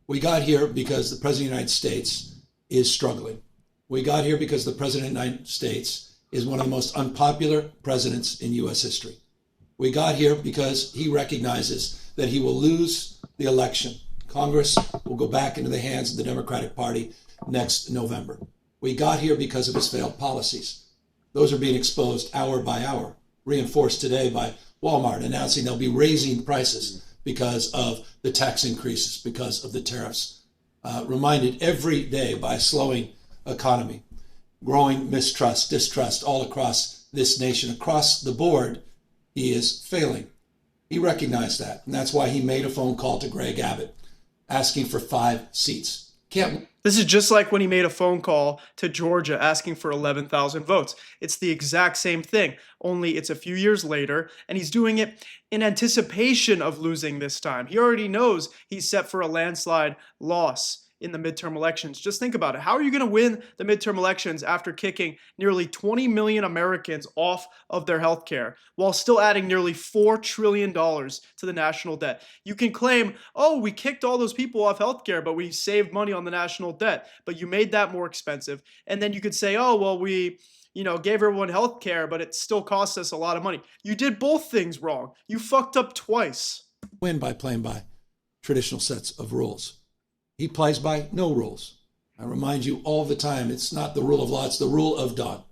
We got here because the President of the United States is struggling. We got here because the President of the United States is one of the most unpopular presidents in U.S. history. We got here because he recognizes that he will lose the election. Congress will go back into the hands of the Democratic Party next November. We got here because of his failed policies. Those are being exposed hour by hour, reinforced today by Walmart announcing they'll be raising prices because of the tax increases, because of the tariffs. Reminded every day by a slowing economy, growing mistrust, distrust all across this nation, across the board. He is failing. He recognized that, and that's why he made a phone call to Greg Abbott, asking for 5 seats. This is just like when he made a phone call to Georgia asking for 11,000 votes. It's the exact same thing, only it's a few years later, and he's doing it in anticipation of losing this time. He already knows he's set for a landslide loss in the midterm elections. Just think about it. How are you going to win the midterm elections after kicking nearly 20 million Americans off of their health care while still adding nearly $4 trillion to the national debt? You can claim, oh, we kicked all those people off health care, but we saved money on the national debt, but you made that more expensive. And then you could say, oh, well, we gave everyone health care, but it still cost us a lot of money. You did both things wrong. You fucked up twice. Win by playing by traditional sets of rules. He plays by no rules. I remind you all the time, it's not the rule of law, it's the rule of dawn.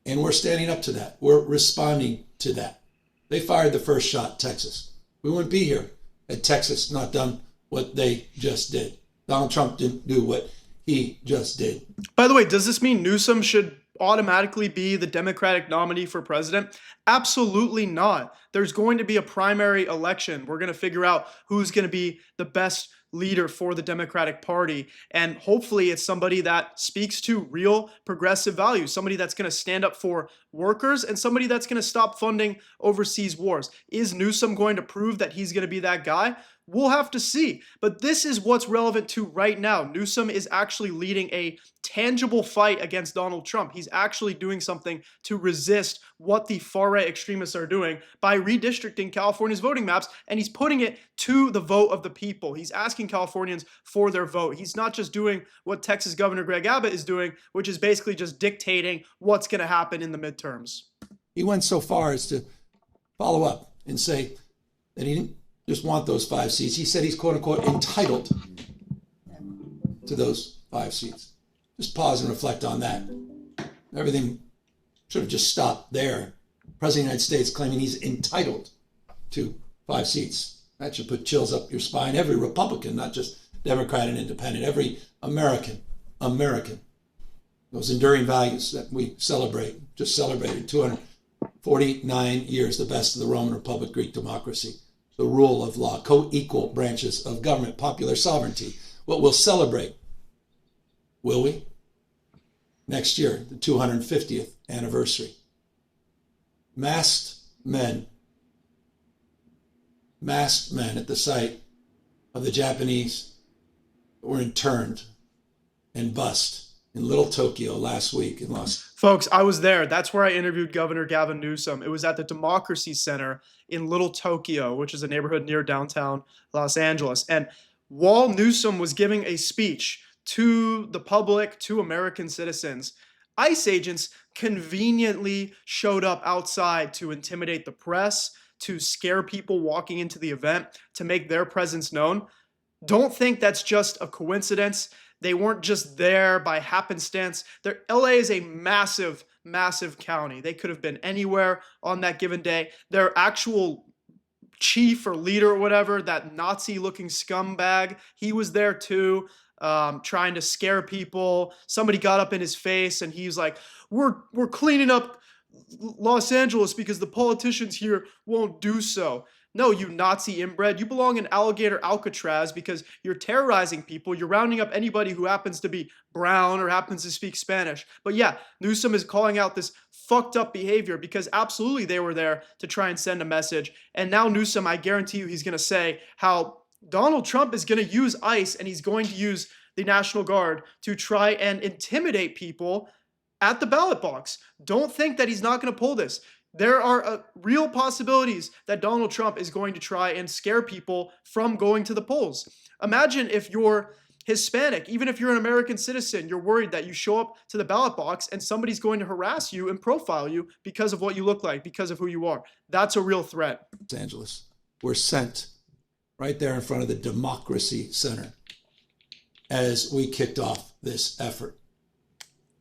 And we're standing up to that. We're responding to that. They fired the first shot, Texas. We wouldn't be here had Texas not done what they just did. Donald Trump didn't do what he just did. By the way, does this mean Newsom should automatically be the Democratic nominee for president? Absolutely not. There's going to be a primary election. We're going to figure out who's going to be the best leader for the Democratic Party. And hopefully it's somebody that speaks to real progressive values, somebody that's going to stand up for workers and somebody that's going to stop funding overseas wars. Is Newsom going to prove that he's going to be that guy? We'll have to see. But this is what's relevant to right now. Newsom is actually leading a tangible fight against Donald Trump. He's actually doing something to resist what the far-right extremists are doing by redistricting California's voting maps, and he's putting it to the vote of the people. He's asking Californians for their vote. He's not just doing what Texas Governor Greg Abbott is doing, which is basically just dictating what's going to happen in the midterms. He went so far as to follow up and say that he didn't just want those 5 seats. He said he's quote unquote entitled to those 5 seats. Just pause and reflect on that. Everything should have just stopped there. President of the United States claiming he's entitled to 5 seats. That should put chills up your spine. Every Republican, not just Democrat and Independent, every American. Those enduring values that we celebrate, just celebrated 249 years, the best of the Roman Republic, Greek democracy, the rule of law, co-equal branches of government, popular sovereignty. What we'll celebrate, will we? Next year, the 250th anniversary. Masked men at the site of the Japanese that were interned and bussed in Little Tokyo last week in Los. Folks, I was there. That's where I interviewed Governor Gavin Newsom. It was at the Democracy Center in Little Tokyo, which is a neighborhood near downtown Los Angeles. And while Newsom was giving a speech to the public, to American citizens, ICE agents conveniently showed up outside to intimidate the press, to scare people walking into the event, to make their presence known. Don't think that's just a coincidence. They weren't just there by happenstance. LA is a massive, massive county. They could have been anywhere on that given day. Their actual chief or leader or whatever, that Nazi-looking scumbag, he was there too, trying to scare people. Somebody got up in his face and he's like, we're cleaning up Los Angeles because the politicians here won't do so. No, you Nazi inbred. You belong in alligator Alcatraz because you're terrorizing people. You're rounding up anybody who happens to be brown or happens to speak Spanish. But yeah, Newsom is calling out this fucked up behavior because absolutely they were there to try and send a message. And now Newsom, I guarantee you he's going to say how Donald Trump is going to use ICE and he's going to use the National Guard to try and intimidate people at the ballot box. Don't think that he's not going to pull this. There are real possibilities that Donald Trump is going to try and scare people from going to the polls. Imagine if you're Hispanic, even if you're an American citizen, you're worried that you show up to the ballot box and somebody's going to harass you and profile you because of what you look like, because of who you are. That's a real threat. Los Angeles were sent right there in front of the Democracy Center as we kicked off this effort.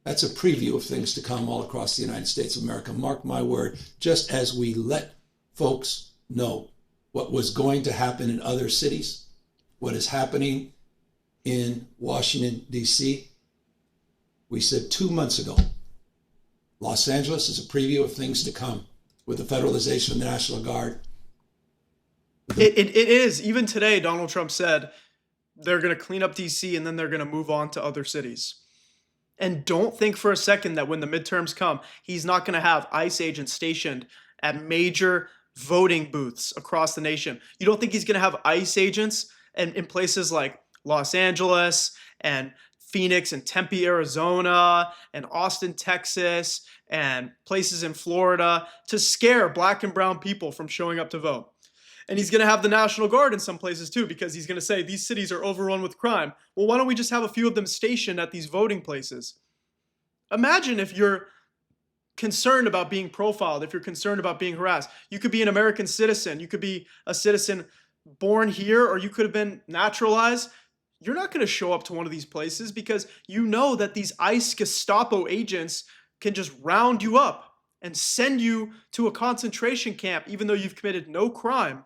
That's a preview of things to come all across the United States of America. Mark my word, just as we let folks know what was going to happen in other cities, what is happening in Washington, D.C., we said 2 months ago, Los Angeles is a preview of things to come with the federalization of the National Guard. It is. Even today, Donald Trump said they're going to clean up D.C. and then they're going to move on to other cities. And don't think for a second that when the midterms come, he's not going to have ICE agents stationed at major voting booths across the nation. You don't think he's going to have ICE agents in places like Los Angeles and Phoenix and Tempe, Arizona, and Austin, Texas, and places in Florida to scare black and brown people from showing up to vote. And he's going to have the National Guard in some places too, because he's going to say these cities are overrun with crime. Well, why don't we just have a few of them stationed at these voting places? Imagine if you're concerned about being profiled, if you're concerned about being harassed. You could be an American citizen. You could be a citizen born here, or you could have been naturalized. You're not going to show up to one of these places because you know that these ICE Gestapo agents can just round you up and send you to a concentration camp even though you've committed no crime.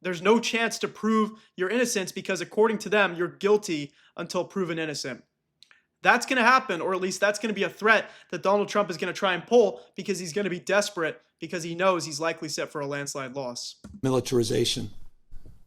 There's no chance to prove your innocence because according to them, you're guilty until proven innocent. That's going to happen, or at least that's going to be a threat that Donald Trump is going to try and pull because he's going to be desperate because he knows he's likely set for a landslide loss. Militarization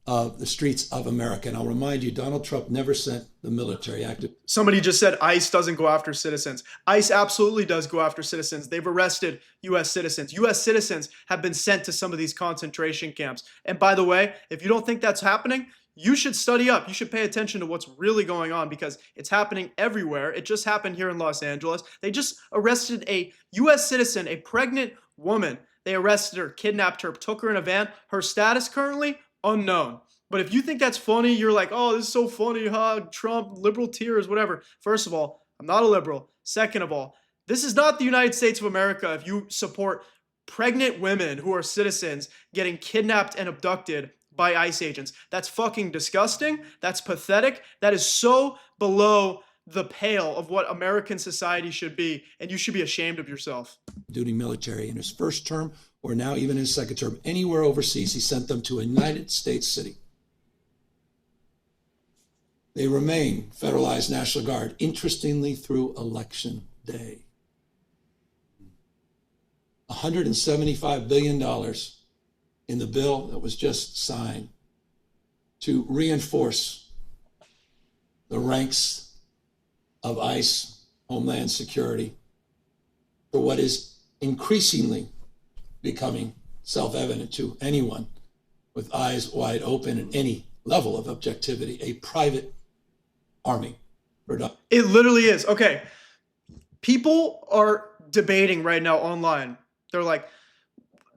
of the streets of America. And I'll remind you, Donald Trump never sent the military active. Somebody just said ICE doesn't go after citizens. ICE absolutely does go after citizens. They've arrested U.S. citizens. U.S. citizens have been sent to some of these concentration camps. And by the way, if you don't think that's happening, you should study up. You should pay attention to what's really going on because it's happening everywhere. It just happened here in Los Angeles. They just arrested a U.S. citizen, a pregnant woman. They arrested her, kidnapped her, took her in a van. Her status currently unknown. But if you think that's funny, you're like, oh, this is so funny, huh? Trump, liberal tears, whatever. First of all, I'm not a liberal. Second of all, this is not the United States of America if you support pregnant women who are citizens getting kidnapped and abducted by ICE agents. That's fucking disgusting. That's pathetic. That is so below the pale of what American society should be, and you should be ashamed of yourself. Duty military in his first term, or now even his second term, anywhere overseas, he sent them to a United States city. They remain federalized National Guard, interestingly, through Election Day. $175 billion in the bill that was just signed to reinforce the ranks of ICE, Homeland Security, for what is increasingly becoming self-evident to anyone with eyes wide open and any level of objectivity, a private army. It literally is. Okay. People are debating right now online. They're like,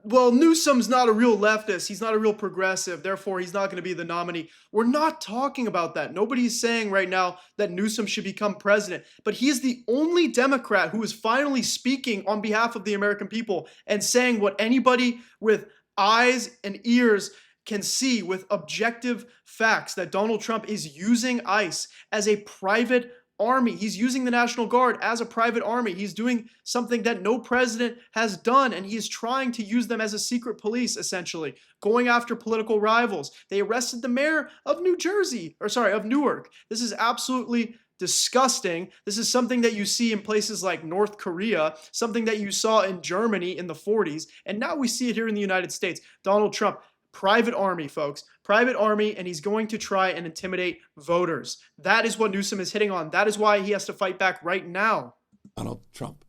well, Newsom's not a real leftist. He's not a real progressive. Therefore, he's not going to be the nominee. We're not talking about that. Nobody's saying right now that Newsom should become president. But he is the only Democrat who is finally speaking on behalf of the American people and saying what anybody with eyes and ears can see with objective facts, that Donald Trump is using ICE as a private army. He's using the National Guard as a private army. He's doing something that no president has done, and he's trying to use them as a secret police, essentially, going after political rivals. They arrested the mayor of of Newark. This is absolutely disgusting. This is something that you see in places like North Korea, something that you saw in Germany in the 40s, and now we see it here in the United States. Donald Trump, private army, folks, private army, and he's going to try and intimidate voters. That is what Newsom is hitting on. That is why he has to fight back right now. Donald Trump,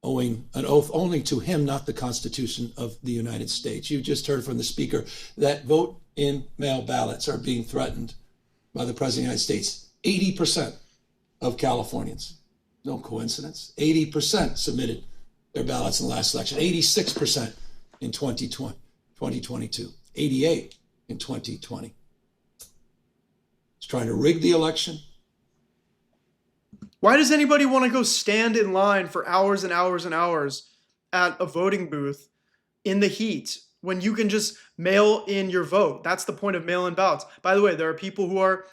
owing an oath only to him, not the Constitution of the United States. You just heard from the speaker that vote-in-mail ballots are being threatened by the President of the United States. 80% of Californians, no coincidence, 80% submitted their ballots in the last election. 86% in 2022. 88 in 2020. It's trying to rig the election. Why does anybody want to go stand in line for hours and hours and hours at a voting booth in the heat when you can just mail in your vote? That's the point of mail-in ballots. By the way, there are people who are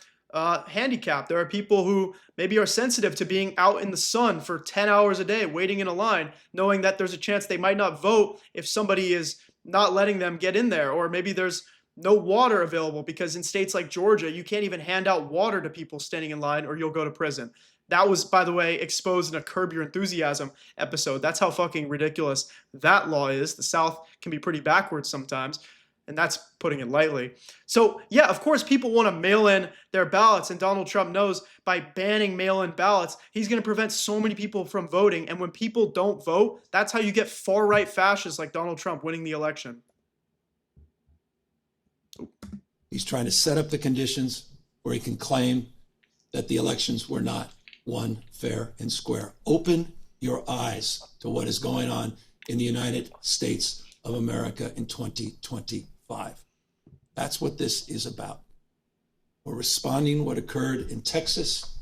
handicapped. There are people who maybe are sensitive to being out in the sun for 10 hours a day, waiting in a line, knowing that there's a chance they might not vote if somebody is not letting them get in there. Or maybe there's no water available because in states like Georgia, you can't even hand out water to people standing in line or you'll go to prison. That was, by the way, exposed in a Curb Your Enthusiasm episode. That's how fucking ridiculous that law is. The South can be pretty backwards sometimes, and that's putting it lightly. So, yeah, of course, people want to mail in their ballots, and Donald Trump knows by banning mail-in ballots, he's going to prevent so many people from voting. And when people don't vote, that's how you get far-right fascists like Donald Trump winning the election. He's trying to set up the conditions where he can claim that the elections were not won fair and square. Open your eyes to what is going on in the United States of America in 2025. That's what this is about. We're responding what occurred in Texas.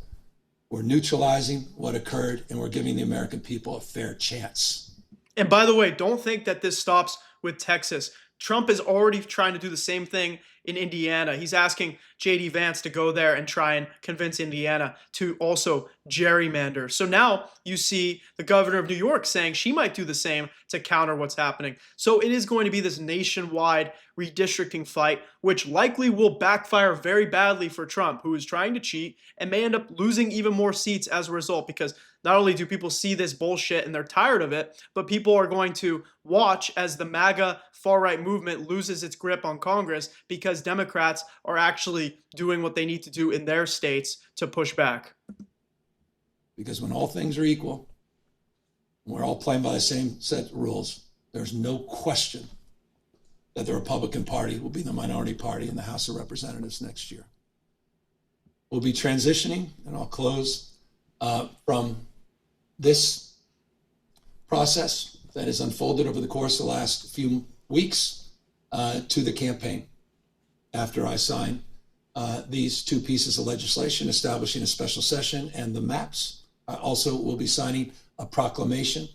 We're neutralizing what occurred, and we're giving the American people a fair chance. And by the way, don't think that this stops with Texas. Trump is already trying to do the same thing in Indiana. He's asking J.D. Vance to go there and try and convince Indiana to also gerrymander. So now you see the governor of New York saying she might do the same to counter what's happening. So it is going to be this nationwide redistricting fight, which likely will backfire very badly for Trump, who is trying to cheat and may end up losing even more seats as a result, because not only do people see this bullshit and they're tired of it, but people are going to watch as the MAGA far-right movement loses its grip on Congress because Democrats are actually doing what they need to do in their states to push back. Because when all things are equal, we're all playing by the same set of rules, there's no question that the Republican Party will be the minority party in the House of Representatives next year. We'll be transitioning, and I'll close, from this process that has unfolded over the course of the last few weeks to the campaign. After I sign these two pieces of legislation establishing a special session and the maps, I also will be signing a proclamation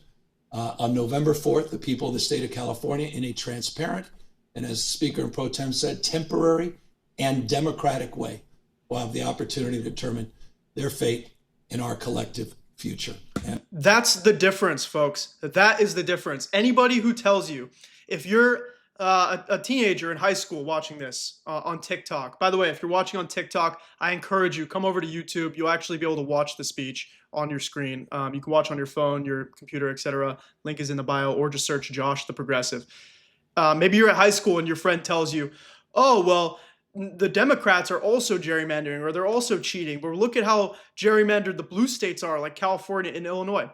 on November 4th, the people of the state of California, in a transparent and, as Speaker and Pro Tem said, temporary and democratic way, will have the opportunity to determine their fate in our collective future. And that's the difference, folks. That is the difference. Anybody who tells you, if you're a teenager in high school watching this on TikTok, by the way, if you're watching on TikTok, I encourage you, come over to YouTube. You'll actually be able to watch the speech on your screen. You can watch on your phone, your computer, etc. Link is in the bio, or just search Josh the Progressive. Maybe you're at high school and your friend tells you, oh, well, the Democrats are also gerrymandering, or they're also cheating, but look at how gerrymandered the blue states are, like California and Illinois.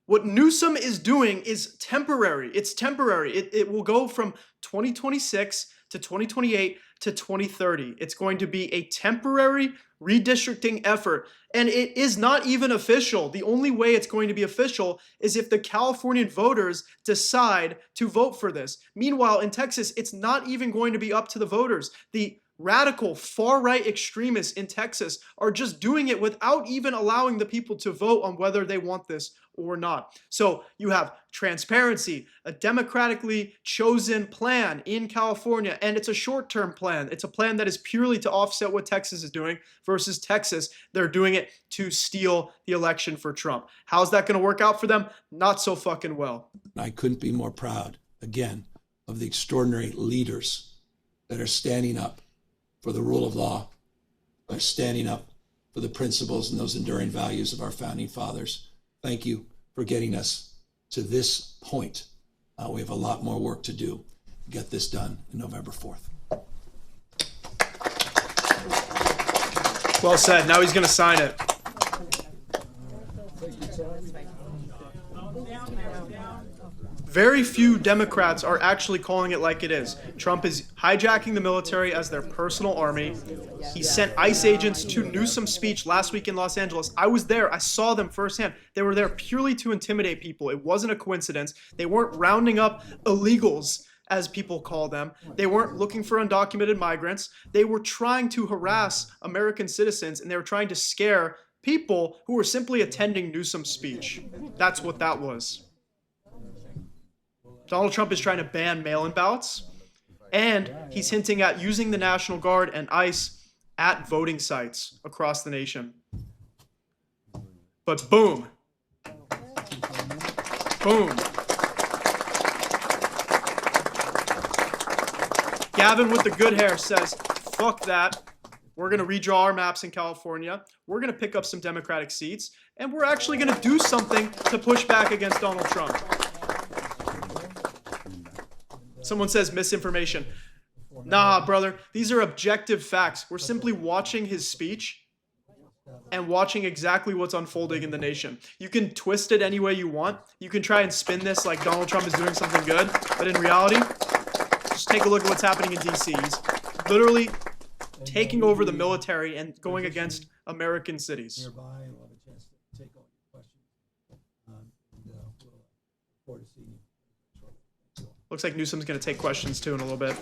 What Newsom is doing is temporary. It's temporary. It will go from 2026 to 2028 to 2030. It's going to be a temporary redistricting effort, and it is not even official. The only way it's going to be official is if the Californian voters decide to vote for this. Meanwhile, in Texas, it's not even going to be up to the voters. The radical far-right extremists in Texas are just doing it without even allowing the people to vote on whether they want this or not. So you have transparency, a democratically chosen plan in California, and it's a short-term plan. It's a plan that is purely to offset what Texas is doing versus Texas. They're doing it to steal the election for Trump. How's that going to work out for them? Not so fucking well. I couldn't be more proud, again, of the extraordinary leaders that are standing up for the rule of law, are standing up for the principles and those enduring values of our founding fathers. Thank you for getting us to this point. We have a lot more work to do to get this done on November 4th. Well said. Now he's going to sign it. Very few Democrats are actually calling it like it is. Trump is hijacking the military as their personal army. He sent ICE agents to Newsom's speech last week in Los Angeles. I was there. I saw them firsthand. They were there purely to intimidate people. It wasn't a coincidence. They weren't rounding up illegals, as people call them. They weren't looking for undocumented migrants. They were trying to harass American citizens, and they were trying to scare people who were simply attending Newsom's speech. That's what that was. Donald Trump is trying to ban mail-in ballots, and he's hinting at using the National Guard and ICE at voting sites across the nation. But boom. Boom. Gavin with the good hair says, fuck that. We're going to redraw our maps in California. We're going to pick up some Democratic seats, and we're actually going to do something to push back against Donald Trump. Someone says misinformation. Nah, brother. These are objective facts. We're simply watching his speech and watching exactly what's unfolding in the nation. You can twist it any way you want. You can try and spin this like Donald Trump is doing something good. But in reality, just take a look at what's happening in D.C. He's literally taking over the military and going against American cities. Looks like Newsom's going to take questions too in a little bit.